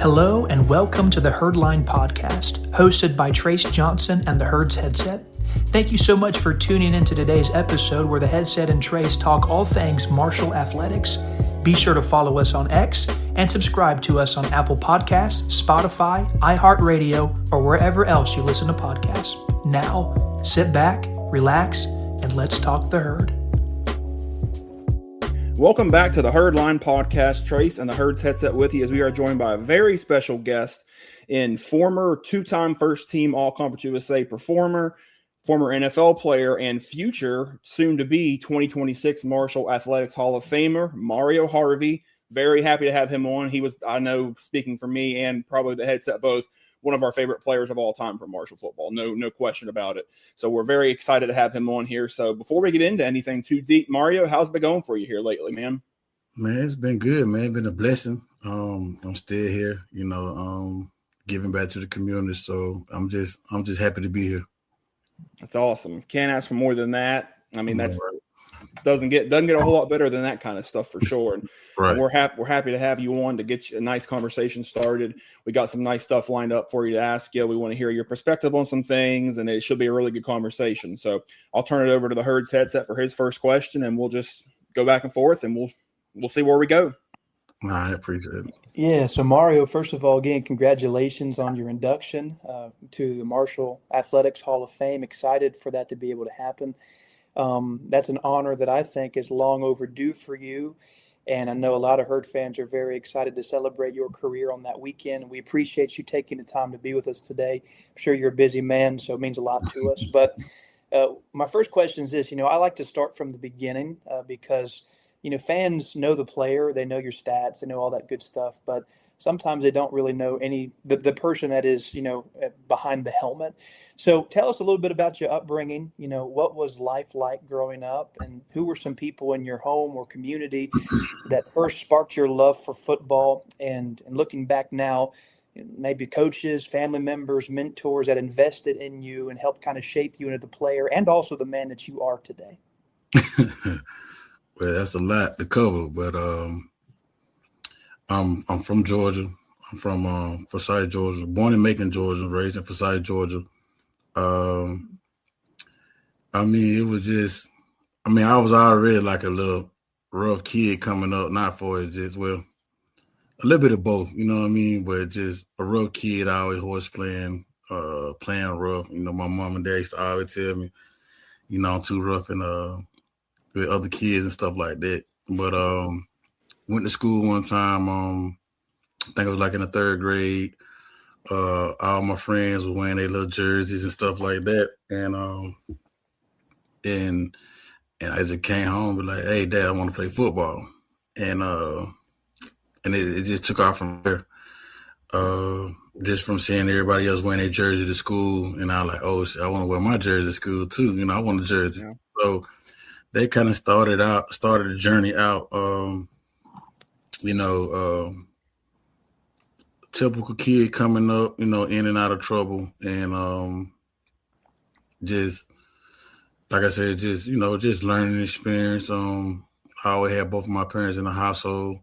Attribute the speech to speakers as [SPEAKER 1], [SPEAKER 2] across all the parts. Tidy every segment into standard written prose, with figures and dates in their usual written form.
[SPEAKER 1] Hello and welcome to the Herdline Podcast, hosted by Trace Johnson and the Herds Headset. Thank you so much for tuning into today's episode where the Headset and Trace talk all things Marshall athletics. Be sure to follow us on X and subscribe to us on Apple Podcasts, Spotify, iHeartRadio, or wherever else you listen to podcasts. Now, sit back, relax, and let's talk the herd.
[SPEAKER 2] Welcome back to the Herdline Podcast. Trace and the Herds Headset with you as we are joined by a very special guest in former two-time first-team All-Conference USA performer, former NFL player, and future soon-to-be 2026 Marshall Athletics Hall of Famer, Mario Harvey. Very happy to have him on. He was, I know, speaking for me and probably the Headset both, one of our favorite players of all time from Marshall football. No question about it. So we're very excited to have him on here. So before we get into anything too deep, Mario, how's it been going for you here lately, man?
[SPEAKER 3] Man, it's been good, man. It's been a blessing. I'm still here, giving back to the community. So I'm just happy to be here.
[SPEAKER 2] That's awesome. Can't ask for more than that. I mean, that's doesn't get a whole lot better than that kind of stuff for sure. And
[SPEAKER 3] Right.
[SPEAKER 2] we're happy to have you on to get a nice conversation started. We got some nice stuff lined up for you to ask you. We want to hear your perspective on some things, and it should be a really good conversation. So I'll turn it over to the Herds Headset for his first question, and we'll just go back and forth, and we'll see where we go.
[SPEAKER 3] I appreciate it.
[SPEAKER 1] Yeah, so Mario, first of all, again, congratulations on your induction to the Marshall Athletics Hall of Fame. Excited for that to be able to happen. That's an honor that I think is long overdue for you. And I know a lot of Herd fans are very excited to celebrate your career on that weekend. We appreciate you taking the time to be with us today. I'm sure you're a busy man, so it means a lot to us. But my first question is this. I like to start from the beginning because, fans know the player, they know your stats, they know all that good stuff. But sometimes they don't really know the person that is, behind the helmet. So tell us a little bit about your upbringing. What was life like growing up, and who were some people in your home or community that first sparked your love for football? And looking back now, maybe coaches, family members, mentors that invested in you and helped kind of shape you into the player and also the man that you are today.
[SPEAKER 3] Well, that's a lot to cover, but I'm from Georgia. I'm from Forsyth, Georgia. Born in Macon, Georgia. Raised in Forsyth, Georgia. It was just. I was already like a little rough kid coming up. Not for it, just a little bit of both. You know what I mean? But just a rough kid. Always horse playing rough. My mom and dad used to always tell me, I'm too rough and with other kids and stuff like that. But went to school one time. I think it was like in the third grade. All my friends were wearing their little jerseys and stuff like that. And I just came home and be like, "Hey, Dad, I want to play football." And it just took off from there. Just from seeing everybody else wearing their jersey to school, and I was like, "Oh, shit, I want to wear my jersey to school too." I want a jersey. Yeah. So they kind of started the journey out. Typical kid coming up, in and out of trouble. And just, like I said, just learning experience. I always had both of my parents in the household.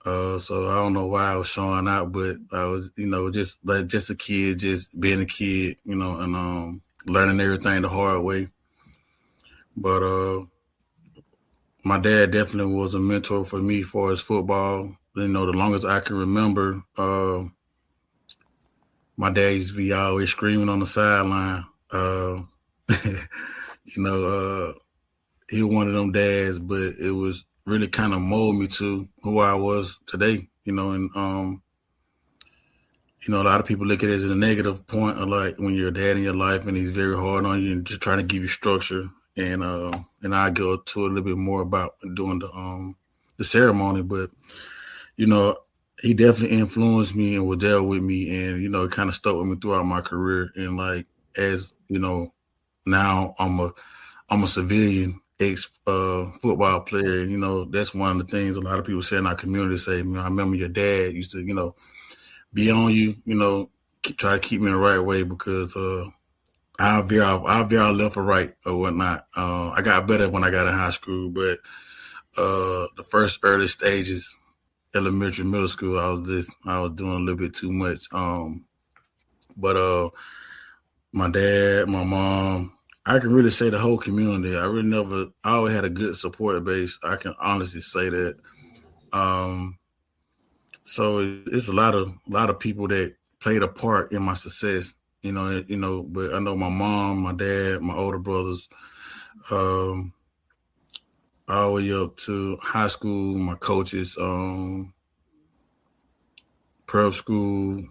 [SPEAKER 3] So I don't know why I was showing out, but I was, just a kid, just being a kid, and learning everything the hard way. But my dad definitely was a mentor for me as far as football. The longest I can remember, my dad used to be always screaming on the sideline. He was one of them dads, but it was really kind of molded me to who I was today, and a lot of people look at it as a negative point of like when you're a dad in your life and he's very hard on you and just trying to give you structure. And I go to a little bit more about doing the ceremony, but he definitely influenced me and was there with me, and it kind of stuck with me throughout my career. And like as now I'm a civilian ex football player, and that's one of the things a lot of people say in our community. Say, I remember your dad used to be on you, try to keep me in the right way because I'll veer left or right or whatnot. I got better when I got in high school, but the first early stages, elementary, middle school, I was doing a little bit too much. But my dad, my mom, I can really say the whole community. I always had a good support base. I can honestly say that. So it's a lot of people that played a part in my success. But I know my mom, my dad, my older brothers, all the way up to high school, my coaches, prep school,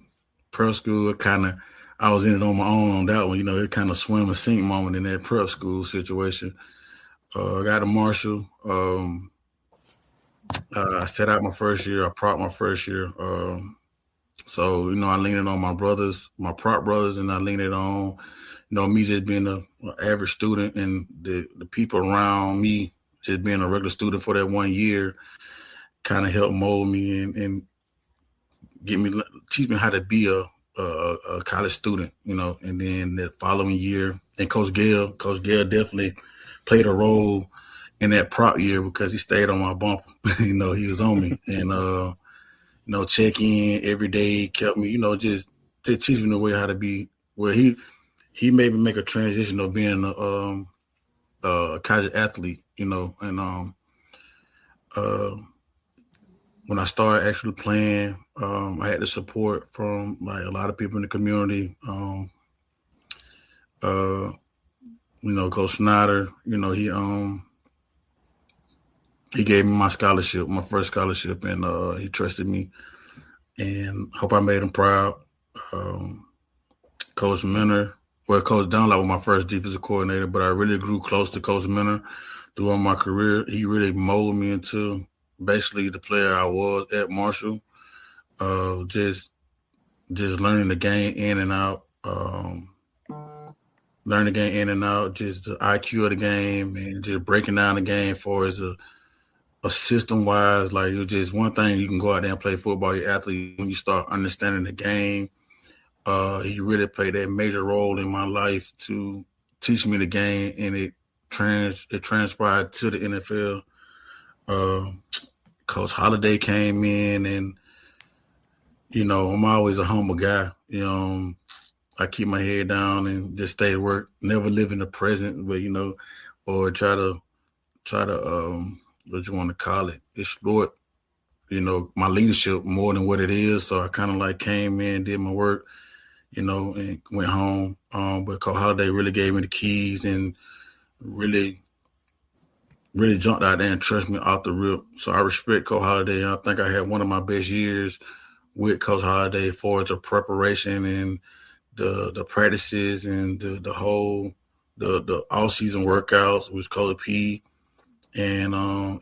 [SPEAKER 3] I was in it on my own on that one. It kind of swim and sink moment in that prep school situation. I got to Marshall. I set out my first year. I propped my first year. So, I leaned on my brothers, my prop brothers, and I leaned on, me just being an average student and the people around me just being a regular student for that 1 year kind of helped mold me and teach me how to be a college student, and then the following year, and Coach Gale definitely played a role in that prop year because he stayed on my bumper. He was on me and, check in every day, kept me, just to teach me the way how to be where he made me make a transition of being a college athlete, and when I started actually playing, I had the support from like a lot of people in the community. Coach Snyder, he gave me my scholarship, my first scholarship, and he trusted me, and hope I made him proud. Coach Minner, Coach Dunlap was my first defensive coordinator, but I really grew close to Coach Minner throughout my career. He really molded me into basically the player I was at Marshall. Just learning the game in and out, just the IQ of the game, and just breaking down the game for as a system wise. Like, it's just one thing you can go out there and play football, you're athlete. When you start understanding the game, he really played that major role in my life to teach me the game, and it transpired to the NFL. Coach Holiday came in, and I'm always a humble guy. I keep my head down and just stay at work, never live in the present, but or try to what you want to call it, exploit my leadership more than what it is. So I kind of like came in, did my work, and went home. But Coach Holiday really gave me the keys and really jumped out there and trusted me off the rip. So I respect Coach Holiday. I think I had one of my best years with Coach Holiday for the preparation and the practices and the whole the all season workouts with Coach P. And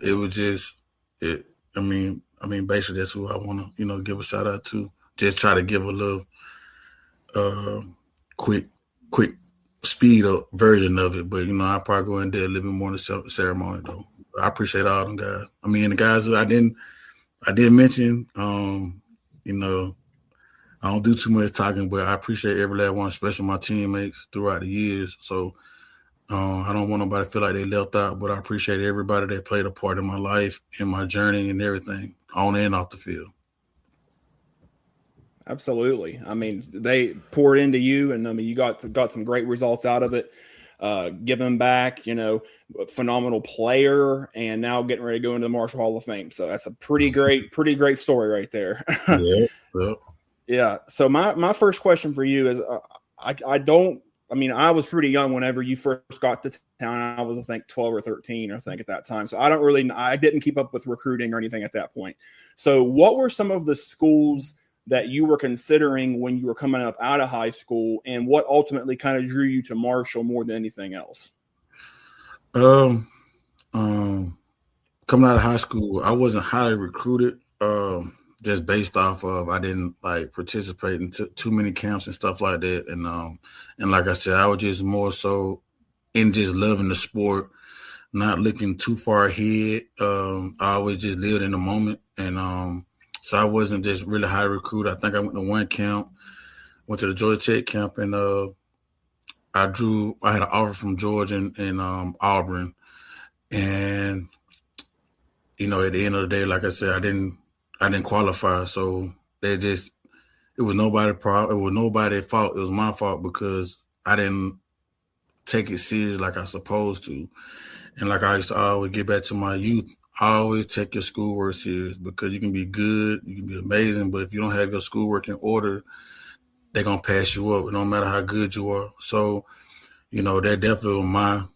[SPEAKER 3] it was just it. I mean, basically that's who I want to give a shout out to. Just try to give a little quick speed up version of it, but I'll probably go in there a little bit more in the ceremony though. I appreciate all them guys. I mean, the guys that I did mention, I don't do too much talking, but I appreciate every last one, especially my teammates throughout the years. So I don't want nobody to feel like they left out, but I appreciate everybody that played a part in my life, in my journey, and everything, on and off the field.
[SPEAKER 2] Absolutely. I mean, they poured into you, and I mean, you got some great results out of it. Giving back, phenomenal player, and now getting ready to go into the Marshall Hall of Fame. So that's a pretty great story right there.
[SPEAKER 3] Yeah.
[SPEAKER 2] Yeah. So my first question for you is, I was pretty young whenever you first got to town. I was, I think, 12 or 13, at that time. So I didn't keep up with recruiting or anything at that point. So what were some of the schools that you were considering when you were coming up out of high school, and what ultimately kind of drew you to Marshall more than anything else?
[SPEAKER 3] Coming out of high school, I wasn't highly recruited, just based off of I didn't like participate in too many camps and stuff like that. And like I said, I was just more so in just loving the sport, not looking too far ahead. I always just lived in the moment, and so I wasn't just really high recruit. I think I went to one camp, went to the Georgia Tech camp, and I had an offer from Georgia and Auburn. And, at the end of the day, like I said, I didn't qualify. So it was nobody's problem. It was nobody's fault. It was my fault because I didn't take it serious like I supposed to. And like I used to always get back to my youth, always take your schoolwork serious because you can be good, you can be amazing, but if you don't have your schoolwork in order, they're gonna pass you up, no matter how good you are. So, that definitely was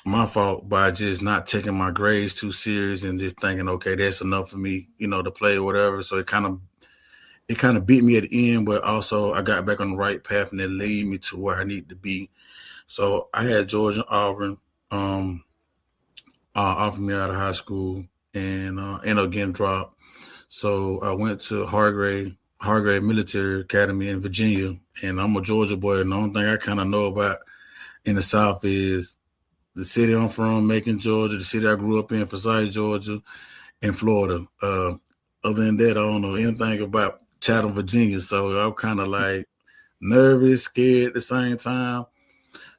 [SPEAKER 3] my fault by just not taking my grades too serious and just thinking, okay, that's enough for me, to play or whatever. So it kind of beat me at the end, but also I got back on the right path and it led me to where I need to be. So I had Georgia and Auburn offered me out of high school and ended up getting dropped. So I went to Hargrave Military Academy in Virginia, and I'm a Georgia boy. And the only thing I kind of know about in the South is the city I'm from, Macon, Georgia, the city I grew up in, Forsyth, Georgia, and Florida. Other than that, I don't know anything about Chatham, Virginia. So I'm kind of like nervous, scared at the same time.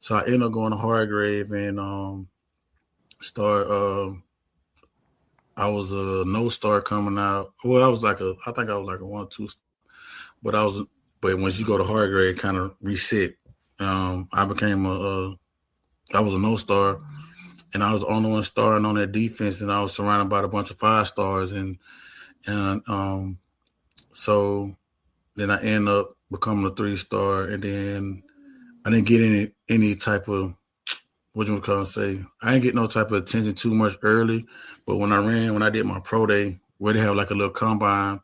[SPEAKER 3] So I ended up going to Hargrave and start. I was a no star coming out. Well, I think I was like a 1-2, but once you go to Hargrave, it kind of reset. I became I was a no star, and I was the only one starting on that defense, and I was surrounded by a bunch of 5 stars, and so then I ended up becoming a 3-star, and then I didn't get any type of, what you call say, I didn't get no type of attention too much early, but when I did my pro day, where they have like a little combine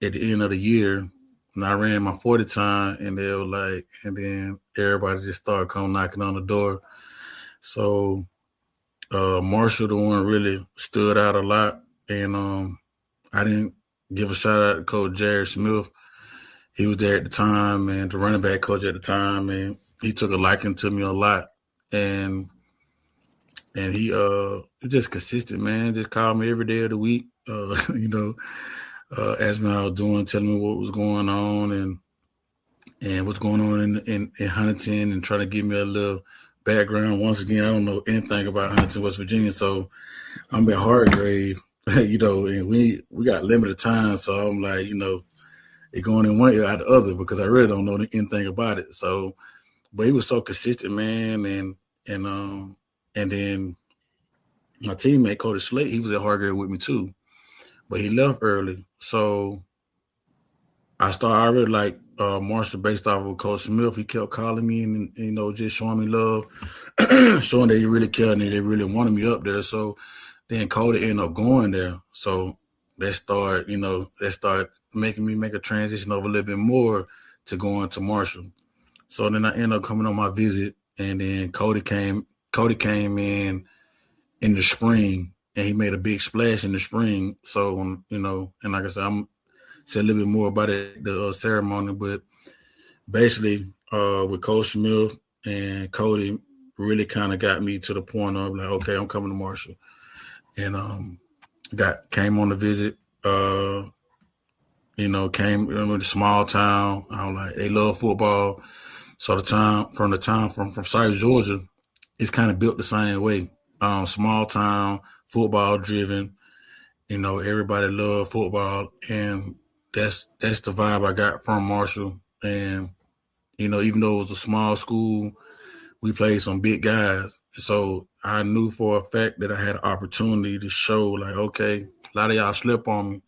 [SPEAKER 3] at the end of the year, and I ran my 40 time, and they were like, and then everybody just started coming knocking on the door. So Marshall, the one really stood out a lot, and I didn't give a shout out to Coach Jared Smith. He was there at the time, and the running back coach at the time, and he took a liking to me a lot, and he just consistent, man. Just called me every day of the week, asked me how I was doing, telling me what was going on, and what's going on in Huntington, and trying to give me a little background. Once again, I don't know anything about Huntington, West Virginia, so I'm at Hargrave, and we got limited time, so I'm like, it going in one ear out the other because I really don't know anything about it. So, but he was so consistent, man, and then my teammate Cody Slate, he was at Hargrave with me too, but he left early, so I really like Marshall based off of Coach Smith. He kept calling me and just showing me love, showing that he really cared and they really wanted me up there. So then Cody ended up going there. So that started making me make a transition over a little bit more to going to Marshall. So then I ended up coming on my visit, and then Cody came in the spring, and he made a big splash in the spring. So and like I said, I'm say a little bit more about it, the ceremony, but basically with Coach Smith and Cody really kind of got me to the point of like, okay, I'm coming to Marshall, and came on the visit. Came with a small town. I was like, they love football, so from South Georgia, it's kind of built the same way. Small town, football driven. Everybody love football, and that's the vibe I got from Marshall. And even though it was a small school, we played some big guys. So I knew for a fact that I had an opportunity to show, like, okay, a lot of y'all slip on me.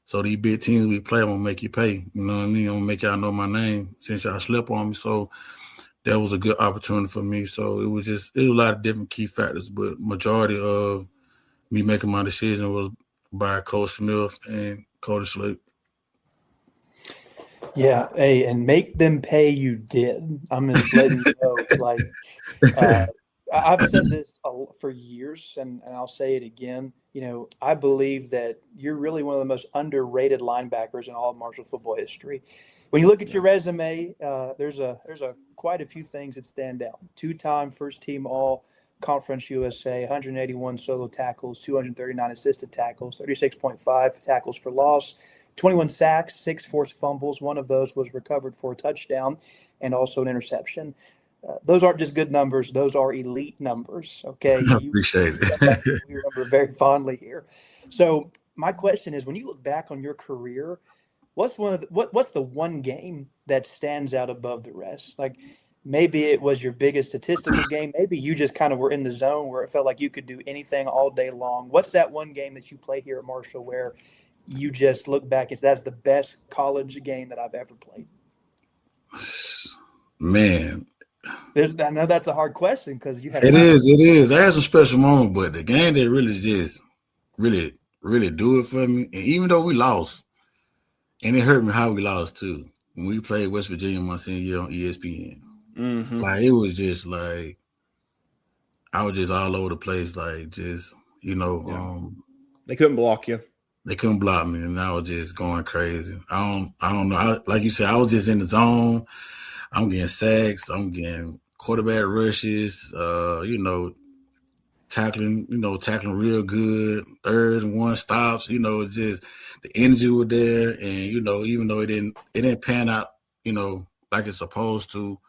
[SPEAKER 3] So these big teams we play, I'm gonna make you pay. You know what I mean? I'm gonna make y'all know my name since y'all slip on me. So that was a good opportunity for me. So it was a lot of different key factors, but majority of me making my decision was by Coach Smith and Cody Slate.
[SPEAKER 1] Yeah, hey, and make them pay you did. I'm just letting you know, like, I've said this for years, and I'll say it again. I believe that you're really one of the most underrated linebackers in all of Marshall football history. When you look at your resume, there's quite a few things that stand out. 2-time first team All Conference USA, 181 solo tackles, 239 assisted tackles, 36.5 tackles for loss, 21 sacks, 6 forced fumbles. One of those was recovered for a touchdown and also an interception. Those aren't just good numbers. Those are elite numbers. Okay.
[SPEAKER 3] I appreciate it.
[SPEAKER 1] We remember very fondly here. So my question is, when you look back on your career, what's the one game that stands out above the rest? Like maybe it was your biggest statistical game. Maybe you just kind of were in the zone where it felt like you could do anything all day long. What's that one game that you play here at Marshall where you just look back and say, that's the best college game that I've ever played?
[SPEAKER 3] Man,
[SPEAKER 1] I know that's a hard question because you had
[SPEAKER 3] it is. That's a special moment, but the game that really just really do it for me. And even though we lost, and it hurt me how we lost too. When we played West Virginia my senior year on ESPN, like it was just like I was just all over the place, like just
[SPEAKER 2] they couldn't block you.
[SPEAKER 3] They couldn't block me, and I was just going crazy. I don't know. Like you said, I was just in the zone. I'm getting sacks. I'm getting quarterback rushes. Tackling real good. 3rd and 1 stops. Just the energy was there, and even though it didn't pan out, like it's supposed to,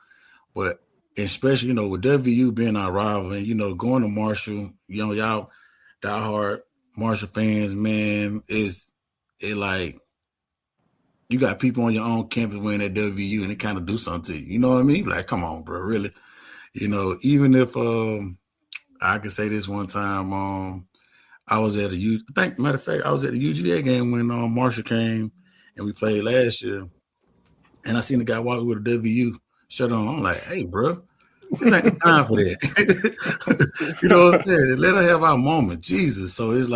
[SPEAKER 3] but especially with WU being our rival, and going to Marshall, y'all diehard Marshall fans, man, it like you got people on your own campus wearing that WU, and it kind of do something to you. You know what I mean? Like, come on, bro, really? Even if I could say this one time, I was at matter of fact, I was at the UGA game when Marshall came and we played last year, and I seen the guy walking with a WU shirt on. I'm like, hey, bro, this ain't the time for that. You know what I'm saying? Let us have our moment, Jesus. So it's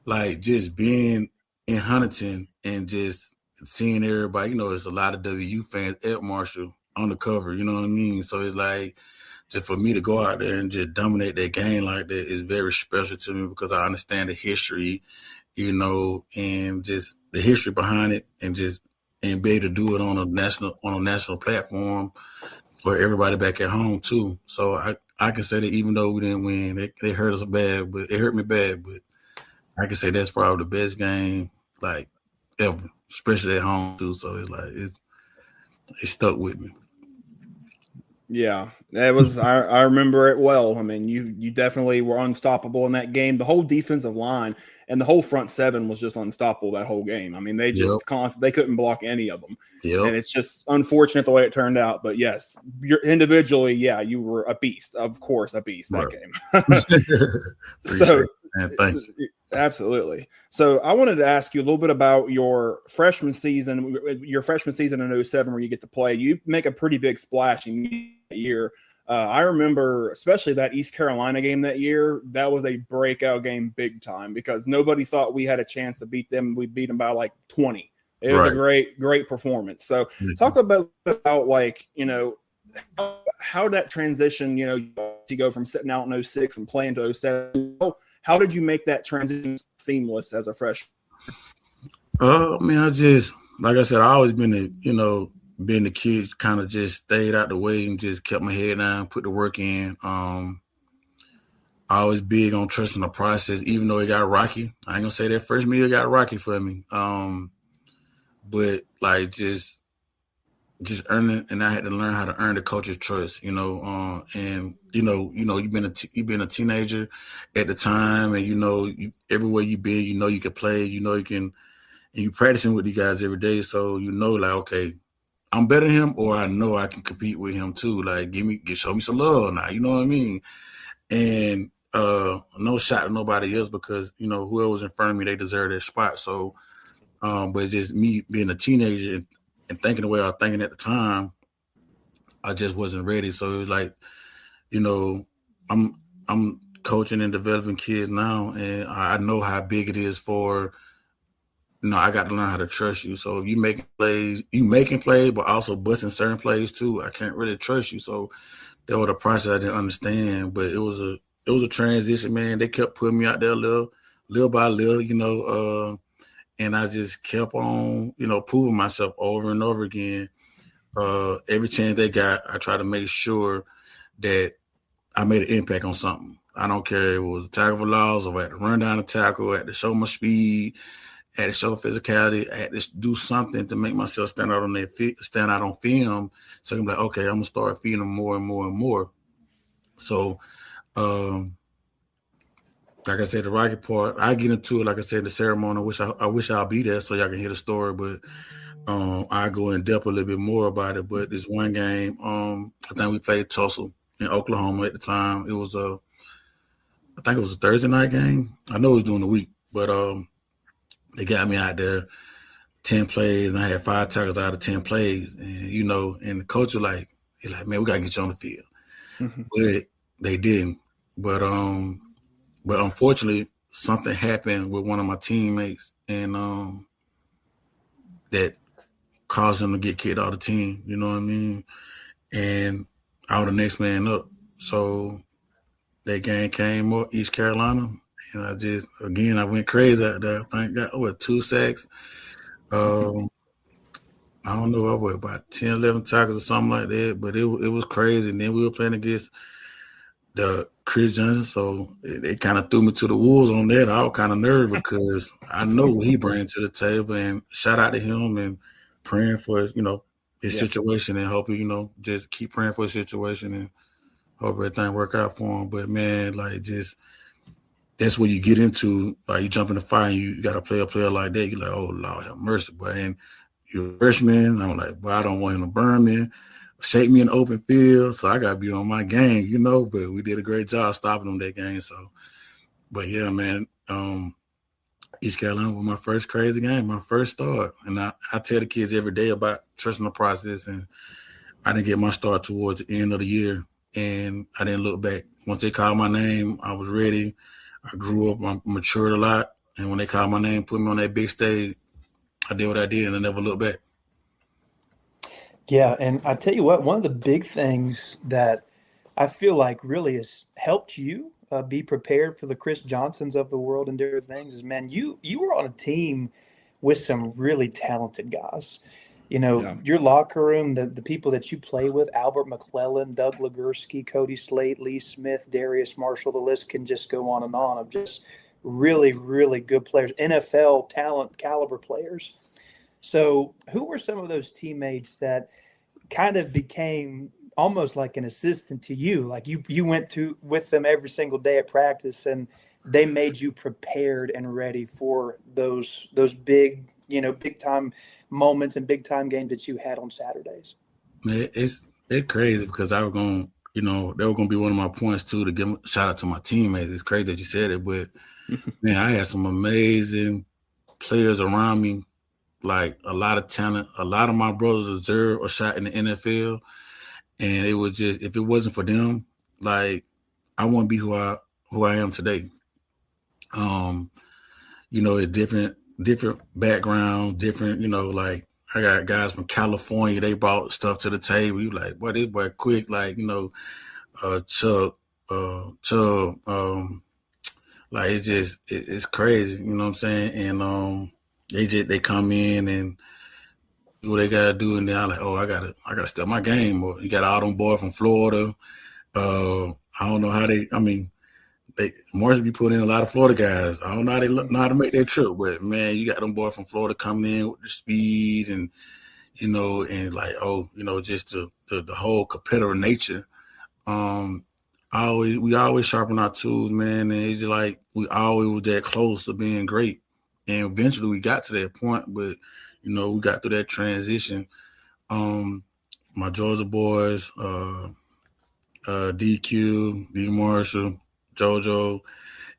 [SPEAKER 3] like just being in Huntington and just seeing everybody. There's a lot of WU fans at Marshall on the cover. You know what I mean? So it's like, just for me to go out there and just dominate that game like that is very special to me because I understand the history, and just the history behind it, and be able to do it on a national platform for everybody back at home too. So I can say that even though we didn't win, they hurt us bad, but it hurt me bad. But I can say that's probably the best game like ever, especially at home too. So it's like it stuck with me.
[SPEAKER 2] Yeah, that was. I remember it well. I mean, you definitely were unstoppable in that game. The whole defensive line and the whole front seven was just unstoppable that whole game. I mean, they just they couldn't block any of them.
[SPEAKER 3] Yep.
[SPEAKER 2] And it's just unfortunate the way it turned out. But yes, individually, you were a beast. Of course, a beast that game. So
[SPEAKER 3] thank you.
[SPEAKER 2] Absolutely. So I wanted to ask you a little bit about your freshman season in 07 where you get to play. You make a pretty big splash in that year. I remember especially that East Carolina game that year. That was a breakout game big time because nobody thought we had a chance to beat them. We beat them by like 20. It was a great performance. So talk about like, how that transition, you go from sitting out in 06 and playing to 07. How did you make that transition seamless as a freshman?
[SPEAKER 3] I mean, like I said, I always been the kid, kind of just stayed out the way and just kept my head down, put the work in. I was big on trusting the process, even though it got rocky. I ain't gonna say that freshman year got rocky for me. But like just earning, and I had to learn how to earn the coach's trust, and you've been a teenager at the time, and everywhere you been, you can play, you can, and you practicing with these guys every day, so like, okay, I'm better than him, or I know I can compete with him too. Like, show me some love now, you know what I mean? And no shot to nobody else because whoever was in front of me, they deserve that spot. So, but just me being a teenager and thinking the way I was thinking at the time, I just wasn't ready. So it was like, I'm coaching and developing kids now, and I know how big it is for, I got to learn how to trust you. So if you making plays, but also busting certain plays too, I can't really trust you. So that was a process I didn't understand, but it was a transition, man. They kept putting me out there little by little, and I just kept on, proving myself over and over again. Every chance they got, I try to make sure that I made an impact on something. I don't care if it was a tackle for loss, or I had to run down a tackle, I had to show my speed, I had to show physicality, I had to do something to make myself stand out on film. So I'm like, okay, I'm gonna start feeding them more and more and more. So like I said, the rocket part, I get into it, like I said, the ceremony. I wish I'll be there so y'all can hear the story, but I go in depth a little bit more about it. But this one game, I think we played Tulsa in Oklahoma at the time. It was I think it was a Thursday night game. I know it was during the week, but they got me out there 10 plays, and I had 5 tackles out of 10 plays. And, and the coach was like, man, we got to get you on the field.
[SPEAKER 2] Mm-hmm.
[SPEAKER 3] But they didn't. But unfortunately, something happened with one of my teammates, and that caused him to get kicked out of the team. You know what I mean? And I was the next man up. So that game came up, East Carolina, and I went crazy out there. I think I got 2 sacks. I don't know, I was about 10, 11 tackles or something like that, but it was crazy. And then we were playing against the Chris Johnson, so they kind of threw me to the wolves on that. I was kind of nervous because I know what he brings to the table, and shout out to him and praying for his, his situation, and hoping, just keep praying for his situation and hope everything work out for him. But man, that's where you get into, like, you jump in the fire and you got to play a player like that. You're like, oh, Lord have mercy. But and you're a freshman. I'm like, well, I don't want him to burn me, shake me in the open field. So I got to be on my game, but we did a great job stopping them that game. So, but yeah, man, East Carolina was my first crazy game, my first start. And I tell the kids every day about trusting the process. And I didn't get my start towards the end of the year. And I didn't look back. Once they called my name, I was ready. I grew up, I matured a lot. And when they called my name, put me on that big stage, I did what I did, and I never looked back.
[SPEAKER 1] Yeah, and I tell you what, one of the big things that I feel like really has helped you be prepared for the Chris Johnsons of the world and different things is, man, you were on a team with some really talented guys. Your locker room, the people that you play with, Albert McClellan, Doug Legursky, Cody Slate, Lee Smith, Darius Marshall, the list can just go on and on of just really, really good players, NFL talent caliber players. So who were some of those teammates that kind of became almost like an assistant to you? Like you went to with them every single day at practice, and they made you prepared and ready for those big, big time moments and big time games that you had on Saturdays.
[SPEAKER 3] Man, it's crazy because I was going, they were going to be one of my points too, to give a shout out to my teammates. It's crazy that you said it, but man, I had some amazing players around me, like a lot of talent. A lot of my brothers deserve a shot in the NFL, and it was just, if it wasn't for them, like, I wouldn't be who I am today. It's different background, different, like, I got guys from California, they brought stuff to the table. You like, boy, this boy quick, like, Chuck, like, it's crazy, you know what I'm saying? And they come in and do what they gotta do, and then I'm like, oh, I gotta step my game. Or you got all them boys from Florida. I don't know how Marshall be putting in a lot of Florida guys. I don't know how they know how to make that trip, but man, you got them boys from Florida coming in with the speed and and like, just the whole competitive nature. We always sharpen our tools, man, and it's just like we always was that close to being great. And eventually we got to that point, but we got through that transition. My Georgia boys, DQ, D Marshall, JoJo,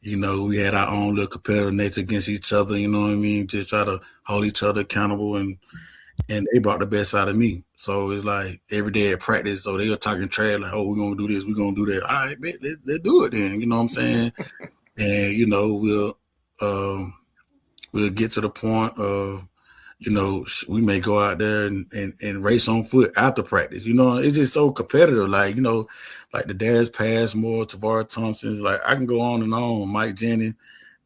[SPEAKER 3] we had our own little competitive nature against each other, you know what I mean? Just try to hold each other accountable, and they brought the best out of me. So it's like every day at practice, so they were talking trash, like, oh, we're going to do this, we're going to do that. All right, man, let's do it then, you know what I'm saying? And, we'll get to the point of, we may go out there and race on foot after practice. It's just so competitive. Like, like the Darius Passmore, Tavares Thompson's, like, I can go on and on. Mike Jennings,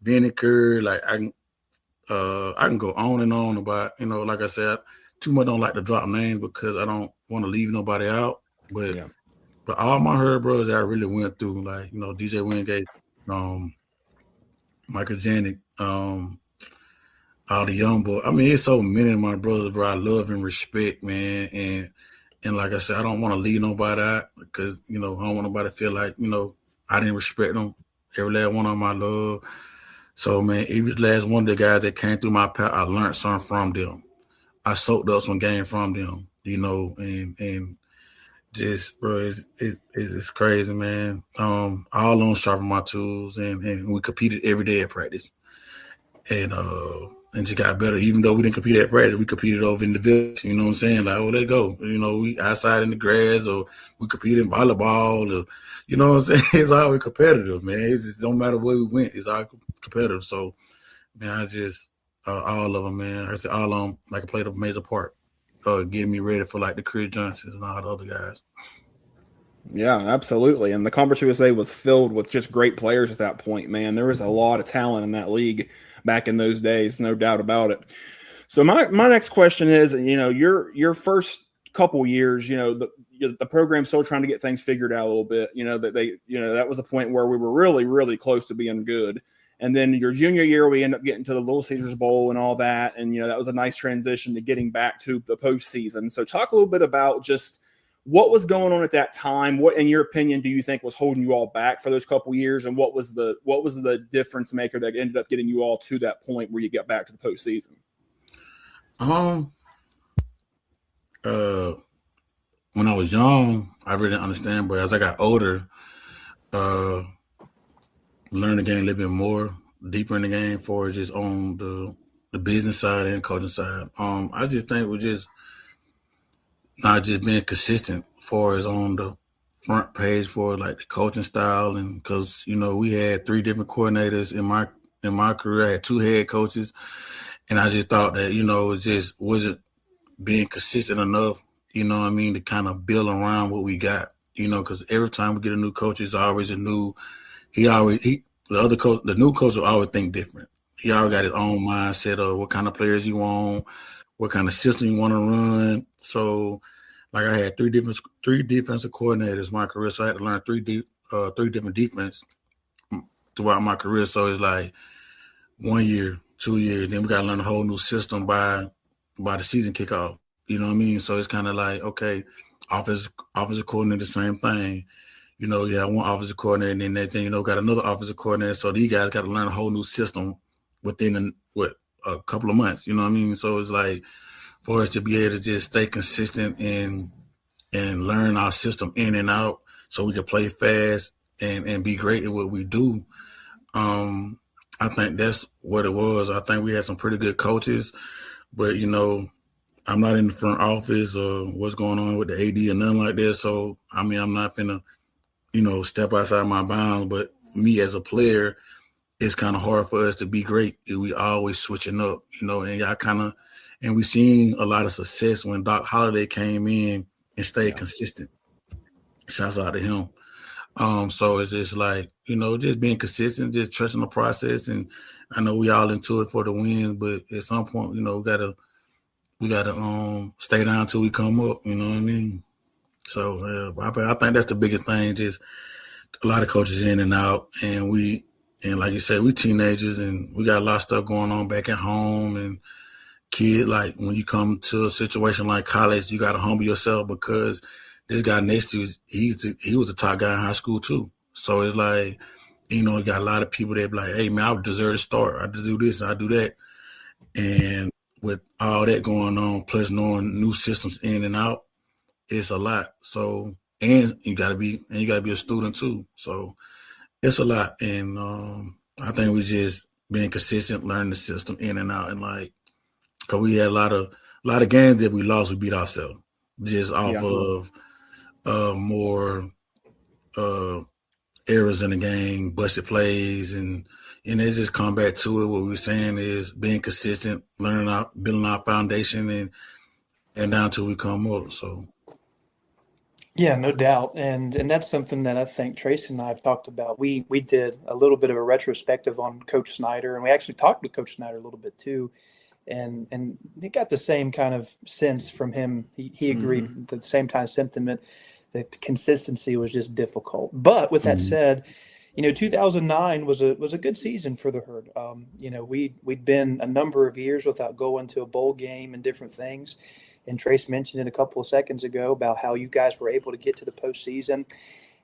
[SPEAKER 3] Vinny Kerr, like, I can go on and on about, like I said, too much don't like to drop names because I don't want to leave nobody out. But all my Herb brothers that I really went through, like, DJ Wingate, Michael Janik, all the young boys. I mean, it's so many of my brothers, bro, I love and respect, man. And like I said, I don't want to leave nobody out because, I don't want nobody to feel like, I didn't respect them. Every last one of them I love. So, man, every last one of the guys that came through my path, I learned something from them. I soaked up some game from them, and just, bro, it's crazy, man. All of them sharpen my tools, and we competed every day at practice. And just got better. Even though we didn't compete at practice, we competed over in the village. You know what I'm saying? Like, oh, let's go. We outside in the grass, or we compete in volleyball, or you know what I'm saying? It's always competitive, man. It just don't matter where we went. It's all competitive. So, man, I just all of them, man. I said all of them, like, I played a major part, getting me ready for like the Chris Johnsons and all the other guys.
[SPEAKER 2] Yeah, absolutely. And the Conference USA was filled with just great players at that point, man. There was a lot of talent in that league back in those days, no doubt about it. So my next question is, your first couple years, the program's still trying to get things figured out a little bit. That was a point where we were really, really close to being good. And then your junior year, we end up getting to the Little Caesars Bowl and all that. And, that was a nice transition to getting back to the postseason. So talk a little bit about just what was going on at that time. What, in your opinion, do you think was holding you all back for those couple years? And what was the difference maker that ended up getting you all to that point where you get back to the postseason?
[SPEAKER 3] When I was young, I really didn't understand, but as I got older, learned the game a little bit more, deeper in the game for just on the business side and coaching side. I just think we're just not just being consistent for as on the front page for like the coaching style, and because we had 3 different coordinators in my career. I had 2 head coaches, and I just thought that it just wasn't being consistent enough. You know what I mean, to kind of build around what we got. Because every time we get a new coach, it's always a new. The new coach will always think different. He always got his own mindset of what kind of players you want, what kind of system you want to run. So, like, I had 3 defensive coordinators in my career, so I had to learn 3 different defense throughout my career. So it's like 1 year, 2 years, then we got to learn a whole new system by the season kickoff. You know what I mean? So it's kind of like, okay, offensive coordinator, the same thing. You have one offensive coordinator, and then next thing got another offensive coordinator. So these guys got to learn a whole new system within a couple of months. You know what I mean? So it's like for us to be able to just stay consistent and learn our system in and out, so we can play fast and be great at what we do. I think that's what it was. I think we had some pretty good coaches, but I'm not in the front office or what's going on with the AD or nothing like that. So I'm not finna step outside my bounds. But me as a player, it's kind of hard for us to be great. We always switching up, and we seen a lot of success when Doc Holliday came in and stayed consistent. Shouts out to him. So it's just like, just being consistent, just trusting the process. And I know we all into it for the win, but at some point, we gotta stay down till we come up. You know what I mean? So I think that's the biggest thing. Just a lot of coaches in and out, and like you said, we teenagers, and we got a lot of stuff going on back at home. And like when you come to a situation like college, you got to humble yourself, because this guy next to you, he was the top guy in high school too. So it's like, you got a lot of people that be like, hey man, I deserve to start. I do this, I do that. And with all that going on, plus knowing new systems in and out, it's a lot. So, and you gotta be a student too. So it's a lot. And I think we just being consistent, learning the system in and out, and like, cause we had a lot of games that we lost, we beat ourselves just off of more errors in the game, busted plays, and they just come back to it. What we're saying is being consistent, building our foundation, and down till we come up. So.
[SPEAKER 1] Yeah, no doubt. And that's something that I think Tracy and I have talked about. We did a little bit of a retrospective on Coach Snyder, and we actually talked to Coach Snyder a little bit too. And he got the same kind of sense from him. He agreed the same kind of sentiment that the consistency was just difficult. But with that said, 2009 was a good season for the Herd. We'd been a number of years without going to a bowl game and different things. And Trace mentioned it a couple of seconds ago about how you guys were able to get to the postseason.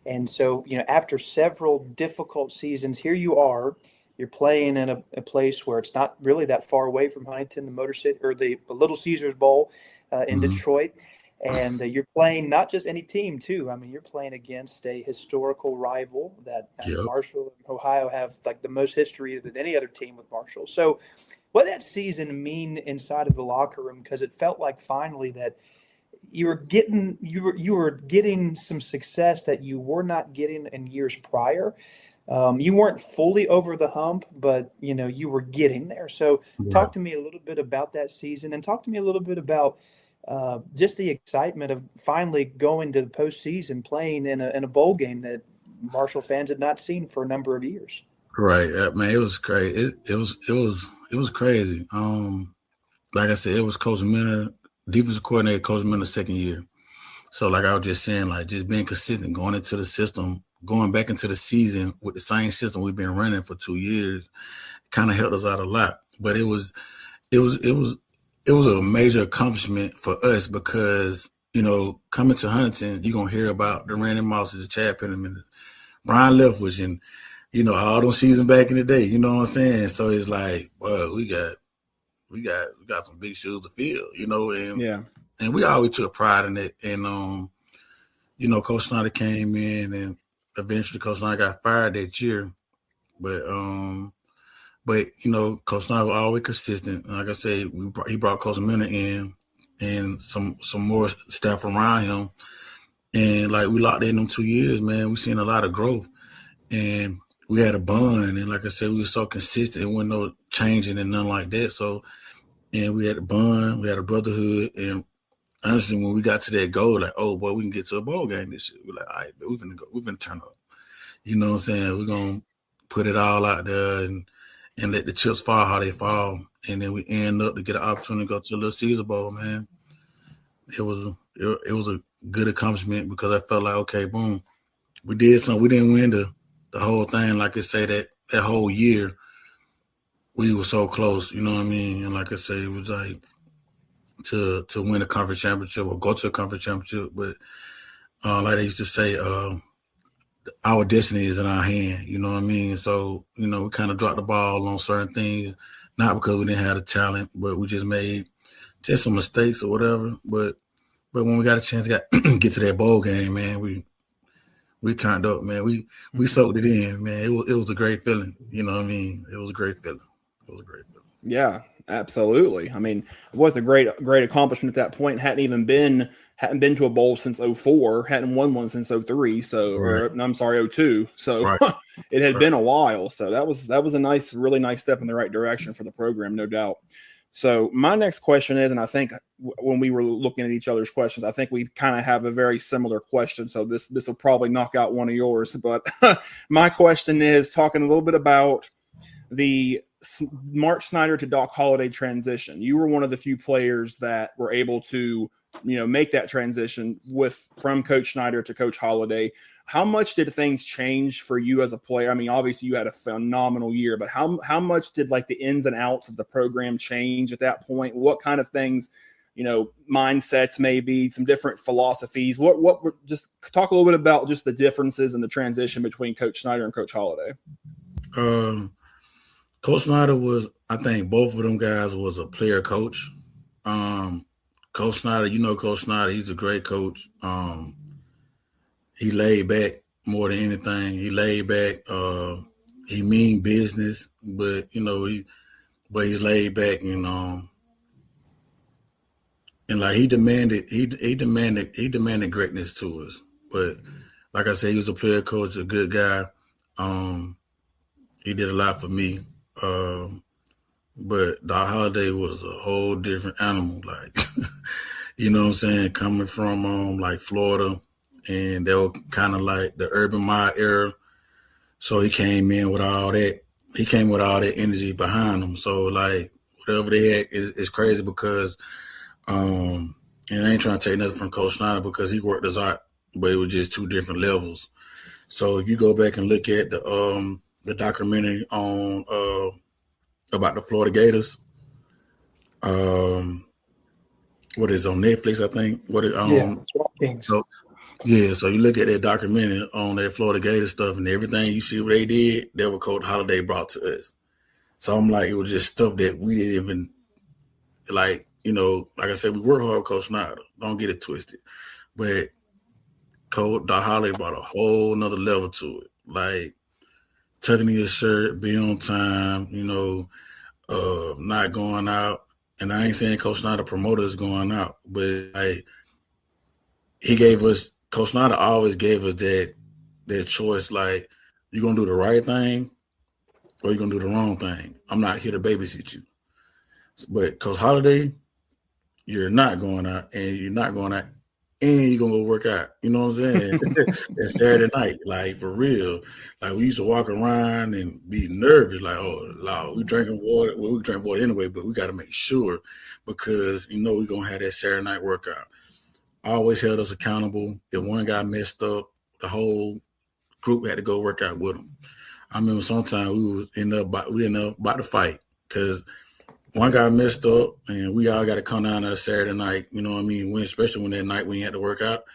[SPEAKER 1] And so, after several difficult seasons, here you are. You're playing in a place where it's not really that far away from Huntington, the Motor City or the Little Caesars Bowl in
[SPEAKER 3] Mm-hmm.
[SPEAKER 1] Detroit. And you're playing not just any team, too. I mean, you're playing against a historical rival that
[SPEAKER 3] Yep.
[SPEAKER 1] Marshall and Ohio have like the most history than any other team with Marshall. So, what that season mean inside of the locker room? Because it felt like finally that you were getting some success that you were not getting in years prior. You weren't fully over the hump, but you were getting there. So
[SPEAKER 3] Right.
[SPEAKER 1] talk to me a little bit about that season, and talk to me a little bit about just the excitement of finally going to the postseason, playing in a bowl game that Marshall fans had not seen for a number of years.
[SPEAKER 3] Right. Man, it was crazy. It was crazy. Like I said, it was Coach Miller, defensive coordinator, Coach Miller, second year. So like I was just saying, like just being consistent, going into the system, going back into the season with the same system we've been running for 2 years, kind of helped us out a lot. But it was a major accomplishment for us because, coming to Huntington, you're gonna hear about the Randy Mosses, the Chad Penniman, Ryan Leftwich, and all those seasons back in the day. You know what I'm saying? So it's like, well, we got some big shoes to fill, and
[SPEAKER 2] Yeah.
[SPEAKER 3] and we always took pride in it. And Coach Snyder came in, and eventually Coach Snyder got fired that year. But Coach Snyder was always consistent. Like I said, he brought Coach Miller in and some more staff around him. And like we locked in them 2 years, man, we seen a lot of growth. And we had a bond. And like I said, we were so consistent. It wasn't no changing and nothing like that. So, and we had a bond, we had a brotherhood. And honestly, when we got to that goal, like, oh boy, we can get to a bowl game this year. We're like, all right, but we're gonna turn up. You know what I'm saying? We're gonna put it all out there and let the chips fall how they fall. And then we end up to get an opportunity to go to the Little Caesar Bowl, man. It was a good accomplishment because I felt like, okay, boom, we did something. We didn't win the whole thing. Like I say, that whole year, we were so close, you know what I mean? And like I say, it was like to win a conference championship or go to a conference championship. But like they used to say, our destiny is in our hand, you know what I mean? So, we kind of dropped the ball on certain things, not because we didn't have the talent, but we just made just some mistakes or whatever. But when we got a chance to get to that bowl game, man, we turned up, man. We soaked it in, man. It was a great feeling, you know what I mean? It was a great feeling.
[SPEAKER 2] Yeah, absolutely. I mean, it was a great accomplishment at that point. Hadn't been to a bowl since 04, hadn't won one since 03, so
[SPEAKER 3] Right.
[SPEAKER 2] or I'm sorry, 02. So
[SPEAKER 3] Right.
[SPEAKER 2] it had been a while. So that was a really nice step in the right direction for the program, no doubt. So my next question is, and I think when we were looking at each other's questions, I think we kind of have a very similar question. So this will probably knock out one of yours. But my question is talking a little bit about the Mark Snyder to Doc Holliday transition. You were one of the few players that were able to, make that transition from Coach Snyder to Coach Holliday. How much did things change for you as a player? I mean, obviously you had a phenomenal year, but how much did like the ins and outs of the program change at that point? What kind of things, mindsets, maybe some different philosophies? What were, just talk a little bit about just the differences in the transition between Coach Snyder and Coach Holliday.
[SPEAKER 3] Coach Snyder was, I think both of them guys was a player coach. Coach Snyder, Coach Snyder, he's a great coach. He laid back more than anything. He laid back. He mean business, but he's laid back, and like he demanded greatness to us. But like I said, he was a player coach, a good guy. He did a lot for me. But Doc Holliday was a whole different animal, like you know what I'm saying, coming from like Florida. And they were kind of like the Urban Meyer era. So he came in with all that. He came with all that energy behind him. So like whatever they had is crazy because, and I ain't trying to take nothing from Coach Snyder because he worked his art, but it was just two different levels. So if you go back and look at the documentary on about the Florida Gators, what is on Netflix? I think.
[SPEAKER 1] Yeah, Kings.
[SPEAKER 3] Yeah, so you look at that documentary on that Florida Gator stuff, and everything you see what they did, that what Coach Holiday brought to us. So I'm like, it was just stuff that we didn't even like. Like I said, we work hard with Coach Snyder. Don't get it twisted, but Coach Doc Holiday brought a whole nother level to it, like tucking in your shirt, be on time, not going out. And I ain't saying Coach Snyder promoters going out, but like Coach Snyder always gave us that choice, like you're gonna do the right thing or you're gonna do the wrong thing. I'm not here to babysit you. But Coach Holiday, you're not going out and you're not going out and you're gonna go work out. You know what I'm saying? That Saturday night, like for real. Like we used to walk around and be nervous, like, oh Lord, we drinking water. Well, we drink water anyway, but we gotta make sure because we're gonna have that Saturday night workout. Always held us accountable. If one guy messed up, the whole group had to go work out with him. I remember sometimes we end up about to fight because one guy messed up and we all got to come down on a Saturday night. You know what I mean? Especially when that night we had to work out.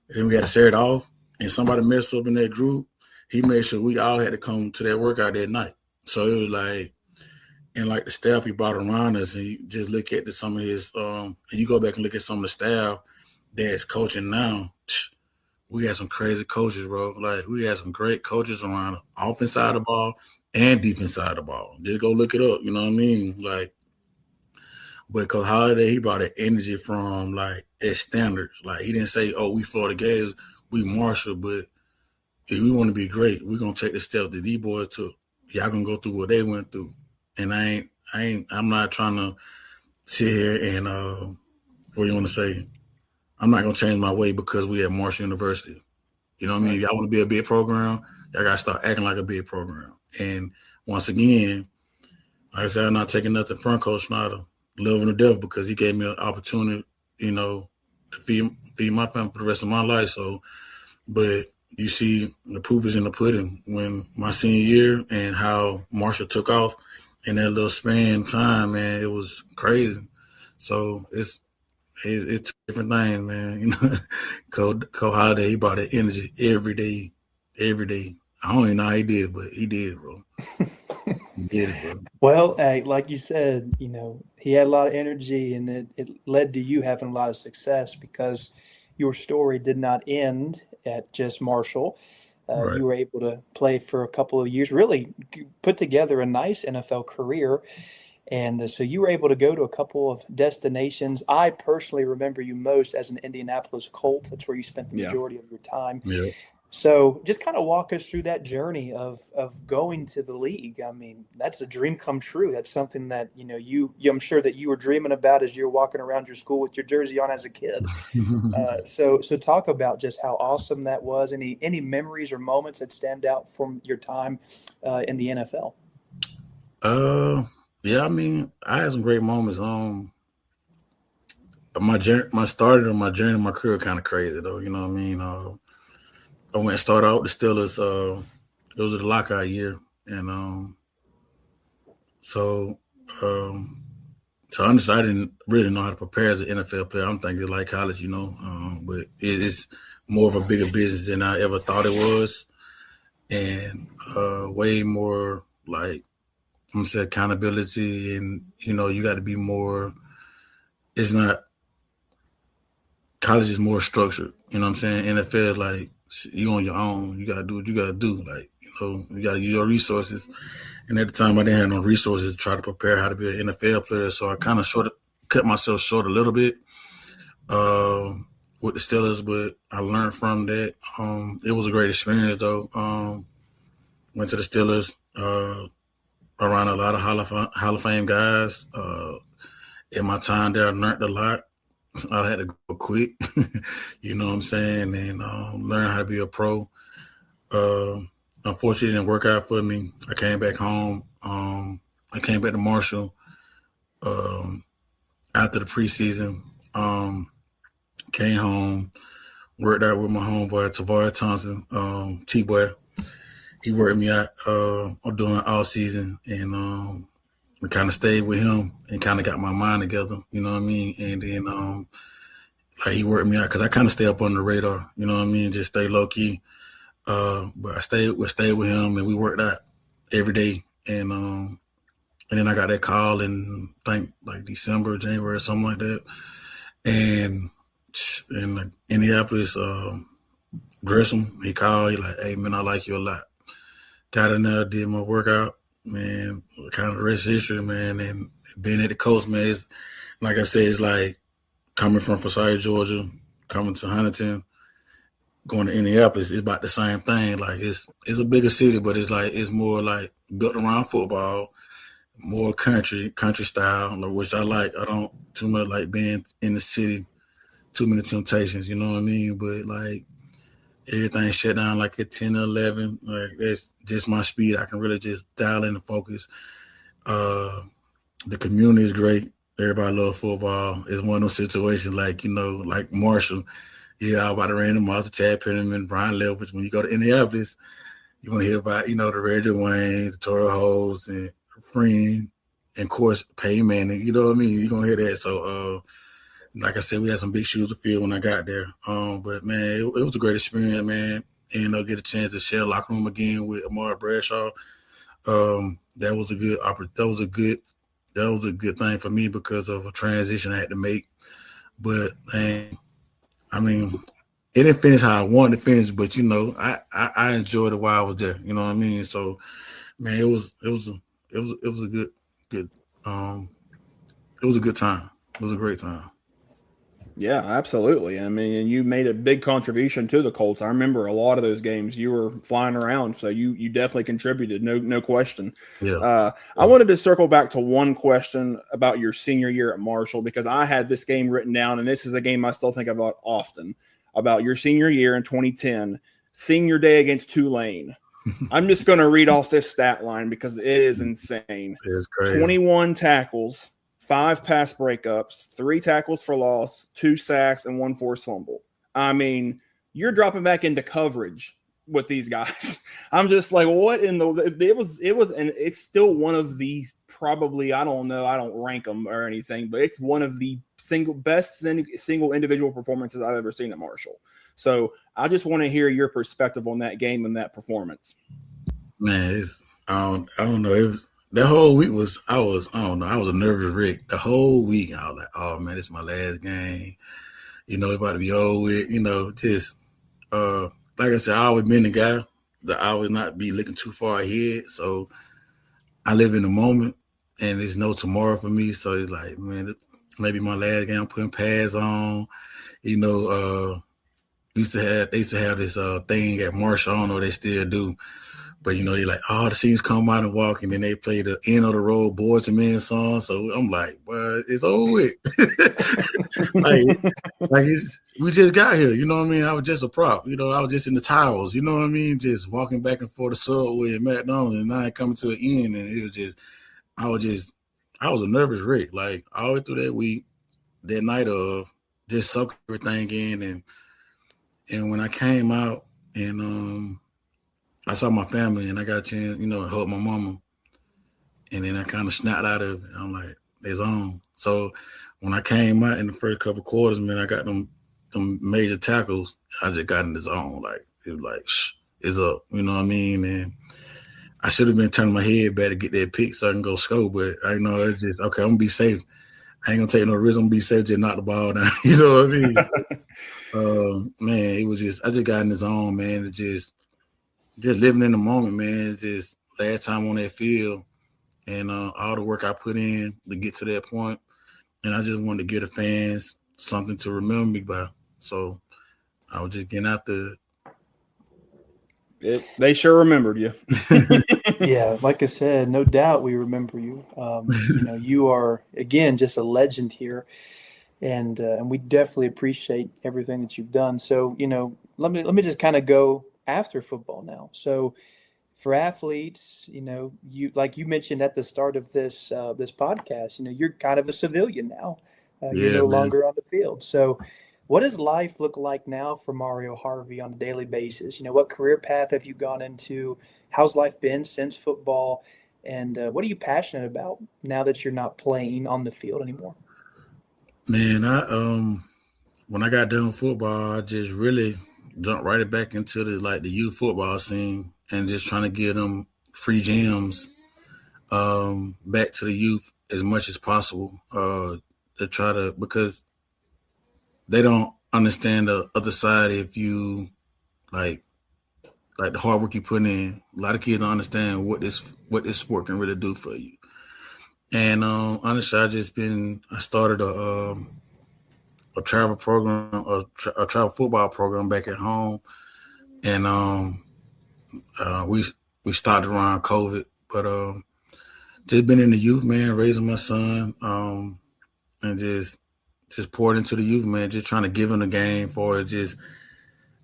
[SPEAKER 3] Then we had to Saturday off and somebody messed up in that group. He made sure we all had to come to that workout that night. So it was like, and like the staff he brought around us, and you just look at some of his, and you go back and look at some of the staff that's coaching now. We had some crazy coaches, bro. Like we had some great coaches around the offense side of the ball and defense side of the ball. Just go look it up. You know what I mean? Like, but Coach Holiday, he brought that energy from like his standards. Like he didn't say, "Oh, we Florida Gators, we Marshall," but if we want to be great, we're gonna take the steps that these boys took. Y'all gonna go through what they went through. And I'm not trying to sit here and what you want to say. I'm not gonna change my way because we at Marshall University. You know what I mean? If y'all want to be a big program, y'all gotta start acting like a big program. And once again, like I said, I'm not taking nothing from Coach Snyder, loving to death because he gave me an opportunity, to feed my family for the rest of my life. So, but you see, the proof is in the pudding. When my senior year and how Marshall took off in that little span of time, man, it was crazy. So it's different things, man. Coach Holiday, he brought that energy every day. I don't even know how he did, but he did, bro. He did it, bro.
[SPEAKER 1] Well, like you said, he had a lot of energy, and it led to you having a lot of success because your story did not end at just Marshall.
[SPEAKER 3] Right.
[SPEAKER 1] You were able to play for a couple of years, really put together a nice NFL career. And so you were able to go to a couple of destinations. I personally remember you most as an Indianapolis Colt. That's where you spent the majority of your time.
[SPEAKER 3] Yeah.
[SPEAKER 1] So just kind of walk us through that journey of going to the league. I mean, that's a dream come true. That's something that, I'm sure that you were dreaming about as you were walking around your school with your jersey on as a kid. So talk about just how awesome that was. Any memories or moments that stand out from your time in the NFL?
[SPEAKER 3] Yeah, I mean, I had some great moments. My journey, my career, kind of crazy though. You know what I mean? I went and started out with the Steelers. It was the lockout year, and so honestly, I didn't really know how to prepare as an NFL player. I'm thinking like college, but it's more of a bigger business than I ever thought it was, and way more like I'm gonna say accountability, and you got to be more. It's not college is more structured. You know what I'm saying? NFL is like you on your own. You gotta do what you gotta do. Like you gotta use your resources. And at the time, I didn't have no resources to try to prepare how to be an NFL player. So I kind of cut myself short a little bit with the Steelers, but I learned from that. It was a great experience though. Went to the Steelers. Around a lot of Hall of Fame guys. In my time there, I learned a lot. I had to go quick, you know what I'm saying, and learn how to be a pro. Unfortunately, it didn't work out for me. I came back home. I came back to Marshall after the preseason. Came home, worked out with my homeboy, Tavares Thompson, T-Boy. He worked me out during all season, and I kind of stayed with him and kind of got my mind together, you know what I mean? And then, like he worked me out because I kind of stay up on the radar. You know what I mean? Just stay low key. But I stayed with him, and we worked out every day. And then I got that call in think like December, January, something like that. And in like Indianapolis, Grissom, he called. He like, "Hey man, I like you a lot." Got in there, did my workout, man. Kind of the rest of history, man. And being at the coast, man, it's like I said, it's like coming from Forsyth, Georgia, coming to Huntington, going to Indianapolis. It's about the same thing. Like it's a bigger city, but it's more like built around football, more country style, which I like. I don't too much like being in the city. Too many temptations, you know what I mean? But like everything shut down like at 10 or 11. Like that's just my speed. I can really just dial in and focus. The community is great. Everybody love football. It's one of those situations like, like Marshall. Yeah, I about to random Marshall, Chad Penniman, Brian Leverage. When you go to Indianapolis, you want to hear about, the Red Wayne, the Toro Holes, and Friend, and of course, Payne Manning. You know what I mean? You're going to hear that. So, like I said, we had some big shoes to fill when I got there. But man, it was a great experience, man. And get a chance to share a locker room again with Amari Bradshaw. That was a good thing for me because of a transition I had to make. But man, I mean, it didn't finish how I wanted to finish, but I enjoyed it while I was there. You know what I mean? So, man, it was a good it was a good time. It was a great time.
[SPEAKER 2] Yeah, absolutely. I mean, and you made a big contribution to the Colts. I remember a lot of those games. You were flying around, so you definitely contributed, no question.
[SPEAKER 3] Yeah.
[SPEAKER 2] I wanted to circle back to one question about your senior year at Marshall because I had this game written down, and this is a game I still think about often, about your senior year in 2010, senior day against Tulane. I'm just going to read off this stat line because it is insane.
[SPEAKER 3] It's crazy.
[SPEAKER 2] 21 tackles, 5 pass breakups, 3 tackles for loss, 2 sacks, and 1 forced fumble. I mean, you're dropping back into coverage with these guys. I'm just like, what in the? It was, and it's still one of the probably, I don't know, I don't rank them or anything, but it's one of the best single individual performances I've ever seen at Marshall. So I just want to hear your perspective on that game and that performance.
[SPEAKER 3] Man, I don't know. It was that whole week I don't know. I was a nervous wreck. The whole week I was like, oh man, this is my last game. It's about to be over with. Just like I said, I always been the guy that I would not be looking too far ahead. So I live in the moment, and there's no tomorrow for me. So it's like, man, maybe my last game. I'm putting pads on. They used to have this thing at Marshall. I don't know if they still do. But, they like, the scenes come out and walk, and then they play the End of the Road Boys and Men song. So I'm like, well, it's over with. We just got here. You know what I mean? I was just a prop. I was just in the towels. You know what I mean? Just walking back and forth the subway and McDonald's, and I coming to an end. And it was just, I was a nervous wreck. Like, all the way through that week, that night of, just soak everything in. And when I came out and I saw my family and I got a chance, hug my mama. And then I kind of snapped out of it. I'm like, it's on. So when I came out in the first couple quarters, man, I got them major tackles. I just got in the zone. Like, it was like, it's up. You know what I mean? And I should have been turning my head back to get that pick so I can go score. But I know it's just, okay, I'm going to be safe. I ain't going to take no risk. I'm going to be safe, just knock the ball down. You know what I mean? Man, it was just, I just got in the zone, man. It just living in the moment, man. It's just last time on that field and all the work I put in to get to that point. And I just wanted to give the fans something to remember me by. So I was just getting out there.
[SPEAKER 2] They sure remembered you.
[SPEAKER 1] Yeah, like I said, no doubt we remember you. You are, again, just a legend here. And we definitely appreciate everything that you've done. So, let me just kind of go after football now. So for athletes, you, like you mentioned at the start of this podcast, you're kind of a civilian now. You're no longer on the field. So what does life look like now for Mario Harvey on a daily basis? What career path have you gone into? How's life been since football? And what are you passionate about now that you're not playing on the field anymore?
[SPEAKER 3] Man, when I got done with football, I just really jumped right back into the youth football scene and just trying to get them free gems back to the youth as much as possible to try to, because they don't understand the other side. If you like the hard work you put in, a lot of kids don't understand what this sport can really do for you. And honestly, I started a travel program, a travel football program back at home, and we started around COVID, but just been in the youth, man, raising my son, and just poured into the youth, man, just trying to give them the game for just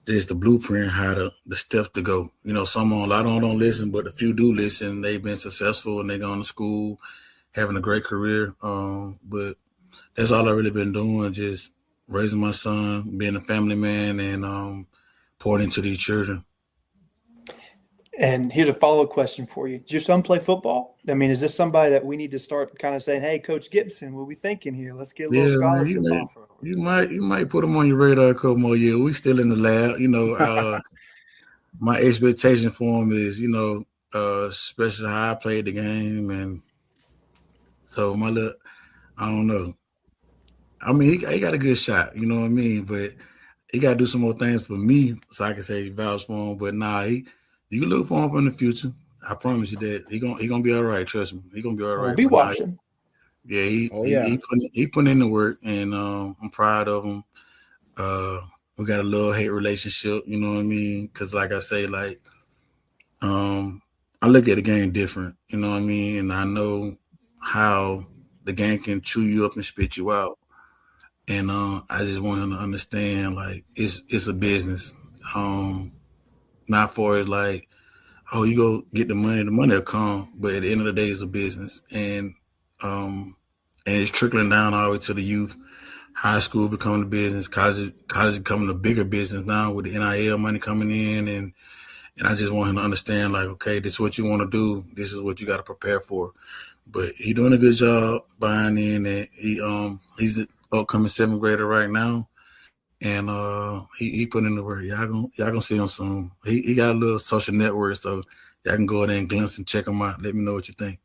[SPEAKER 3] the blueprint, how the steps to go. You know, a lot don't listen, but a few do listen. They've been successful and they going to school, having a great career. But that's all I've really been doing, just raising my son, being a family man, and pouring into these children.
[SPEAKER 1] And here's a follow-up question for you. Does your son play football? I mean, is this somebody that we need to start kind of saying, hey, Coach Gibson, what are we thinking here? Let's get a little scholarship offer.
[SPEAKER 3] You might put him on your radar a couple more years. We still in the lab. You know, my expectation for him is, you know, especially how I played the game. And so I don't know. I mean, he got a good shot, you know what I mean? But he got to do some more things for me so I can say vouch for him. But you can look for him in the future. I promise you that he gonna be all right. Trust me, he gonna be all right.
[SPEAKER 1] We'll be watching.
[SPEAKER 3] Yeah, he put in the work, and I'm proud of him. We got a love-hate relationship, you know what I mean? Because like I say, like I look at the game different, you know what I mean? And I know how the game can chew you up and spit you out. And I just want him to understand, like, it's a business. Not for it like, oh, you go get the money will come. But at the end of the day, it's a business. And it's trickling down all the way to the youth. High school becoming a business, college becoming a bigger business now with the NIL money coming in. And I just want him to understand, like, okay, this is what you want to do. This is what you got to prepare for. But he doing a good job buying in, and he's an upcoming 7th grader right now. And he put in the work. Y'all gonna see him soon. He got a little social network, so y'all can go there and glance and check him out. Let me know what you think.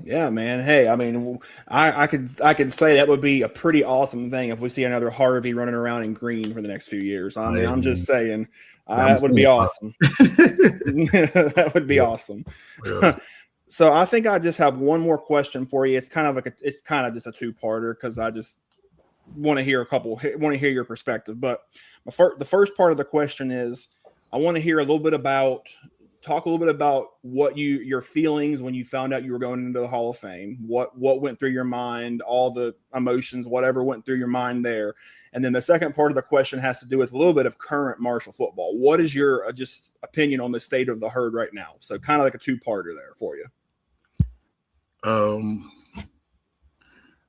[SPEAKER 2] Yeah, man. Hey, I mean, I could say that would be a pretty awesome thing if we see another Harvey running around in green for the next few years. I mean, I'm just saying, that would be awesome. That would be awesome. Yeah. So I think I just have one more question for you. It's kind of just a two-parter because I just want to hear your perspective. But the first part of the question is, I want to hear talk a little bit about what your feelings when you found out you were going into the Hall of Fame. What went through your mind, all the emotions, whatever went through your mind there. And then the second part of the question has to do with a little bit of current Marshall football. What is your just opinion on the state of the herd right now? So kind of like a two-parter there for you.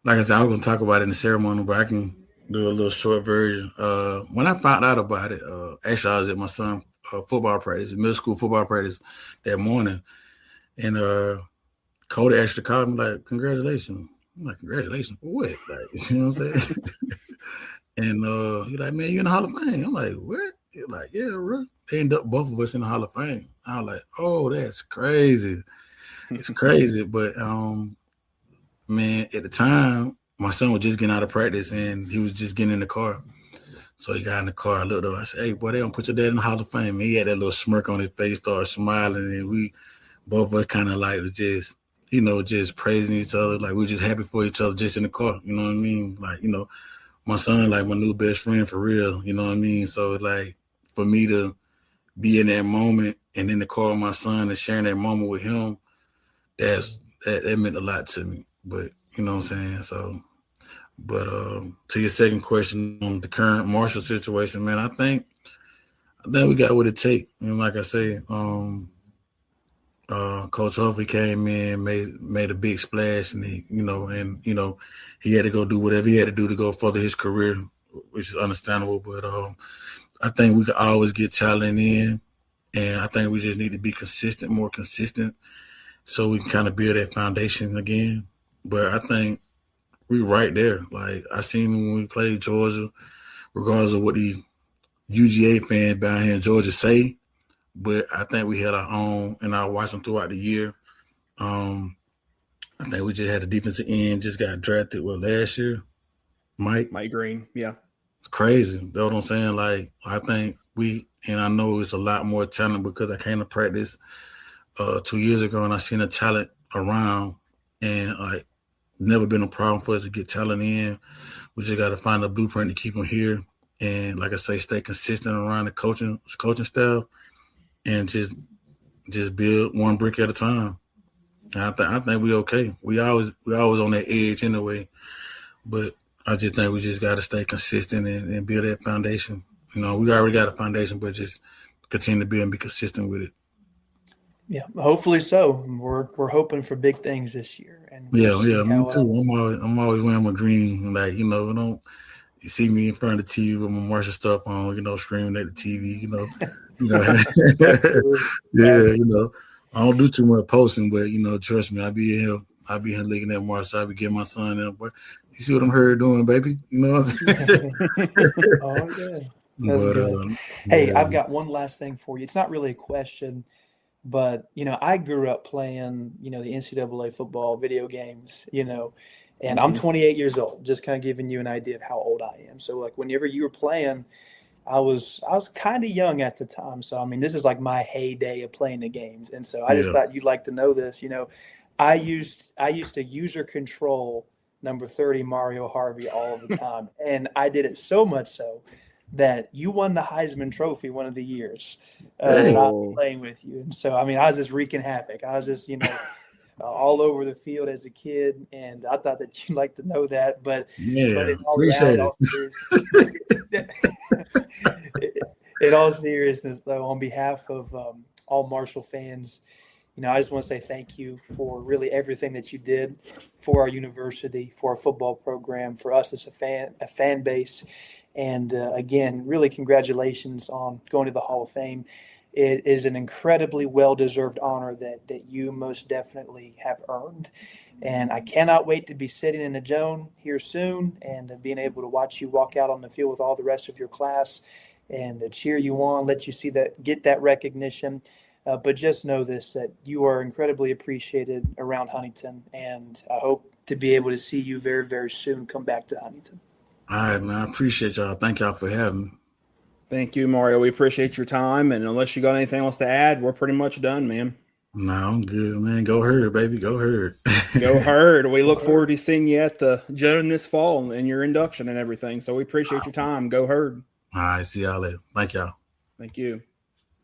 [SPEAKER 3] Like I said, I was going to talk about it in the ceremony, but I can do a little short version. When I found out about it, actually, I was at my son's football practice, middle school football practice that morning, and Cody actually called me like, "Congratulations!" I'm like, "Congratulations for what?" Like, you know what I'm saying? And he's like, "Man, you in the Hall of Fame?" I'm like, "What?" He's like, "Yeah, bro." They ended up both of us in the Hall of Fame. I was like, "Oh, that's crazy." It's crazy, but man, at the time, my son was just getting out of practice and he was just getting in the car. So he got in the car. I looked up. I said, "Hey, boy, they don't put your dad in the Hall of Fame." And he had that little smirk on his face, started smiling, and we both of us kind of like just, you know, just praising each other. Like we were just happy for each other just in the car. You know what I mean? Like, you know, my son like my new best friend for real. You know what I mean? So like for me to be in that moment and in the car with my son and sharing that moment with him, that meant a lot to me. But you know what I'm saying? So, but to your second question on the current Marshall situation, man, I think we got what it takes. You know, like I say, Coach Harvey came in, made a big splash, and he had to go do whatever he had to do to go further his career, which is understandable. But I think we could always get talent in, and I think we just need to be more consistent, so we can kind of build that foundation again. But I think we right there. Like I seen when we played Georgia, regardless of what the UGA fans down here in Georgia say, but I think we had our own, and I watched them throughout the year. I think we just had a defensive end, just got drafted last year. Mike
[SPEAKER 2] Green, yeah.
[SPEAKER 3] It's crazy. That's what I'm saying. Like, I think and I know it's a lot more talent because I came to practice 2 years ago and I seen the talent around, and like never been a problem for us to get talent in. We just got to find a blueprint to keep them here, and like I say, stay consistent around the coaching staff, and just build one brick at a time. And I think we okay. We always on that edge anyway, but I just think we just got to stay consistent and build that foundation. You know, we already got a foundation, but just continue to build and be consistent with it.
[SPEAKER 1] Yeah, hopefully so. We're hoping for big things this year, and we'll
[SPEAKER 3] Yeah, me
[SPEAKER 1] how,
[SPEAKER 3] too. I'm always wearing my green. Like, you know, don't you see me in front of the TV with my Marshall stuff on, you know, streaming at the TV, you know. Yeah, you know. I don't do too much posting, but you know, trust me, I be here looking at Marshall. I be getting my son in, but you see what I'm here doing, baby? You know what I'm saying?
[SPEAKER 1] Oh yeah. That's
[SPEAKER 3] But
[SPEAKER 1] good. Hey,
[SPEAKER 3] yeah.
[SPEAKER 1] I've got one last thing for you. It's not really a question, but I grew up playing, the NCAA football video games, and I'm 28 years old, just kind of giving you an idea of how old I am. So like whenever you were playing, I was kind of young at the time. So I mean, this is like my heyday of playing the games. And so I just thought you'd like to know this, I used to user control number 30 Mario Harvey all of the time. And I did it so much so that you won the Heisman Trophy one of the years that I was playing with you. And so, I mean, I was just wreaking havoc. I was just, all over the field as a kid. And I thought that you'd like to know that. But in all in all seriousness, though, on behalf of all Marshall fans, I just want to say thank you for really everything that you did for our university, for our football program, for us as a fan base. And again, really congratulations on going to the Hall of Fame. It is an incredibly well-deserved honor that you most definitely have earned. And I cannot wait to be sitting in the Joan here soon and being able to watch you walk out on the field with all the rest of your class and cheer you on, let you get that recognition. But just know this, that you are incredibly appreciated around Huntington, and I hope to be able to see you very, very soon come back to Huntington.
[SPEAKER 3] All right, man. I appreciate y'all. Thank y'all for having me.
[SPEAKER 2] Thank you, Mario. We appreciate your time, and unless you got anything else to add, we're pretty much done, man.
[SPEAKER 3] No, I'm good, man. Go Herd, baby. Go Herd.
[SPEAKER 2] Go Herd. We look forward to seeing you at the Joan this fall and your induction and everything. So we appreciate your time. Go Herd.
[SPEAKER 3] All right, see y'all later. Thank y'all.
[SPEAKER 2] Thank you.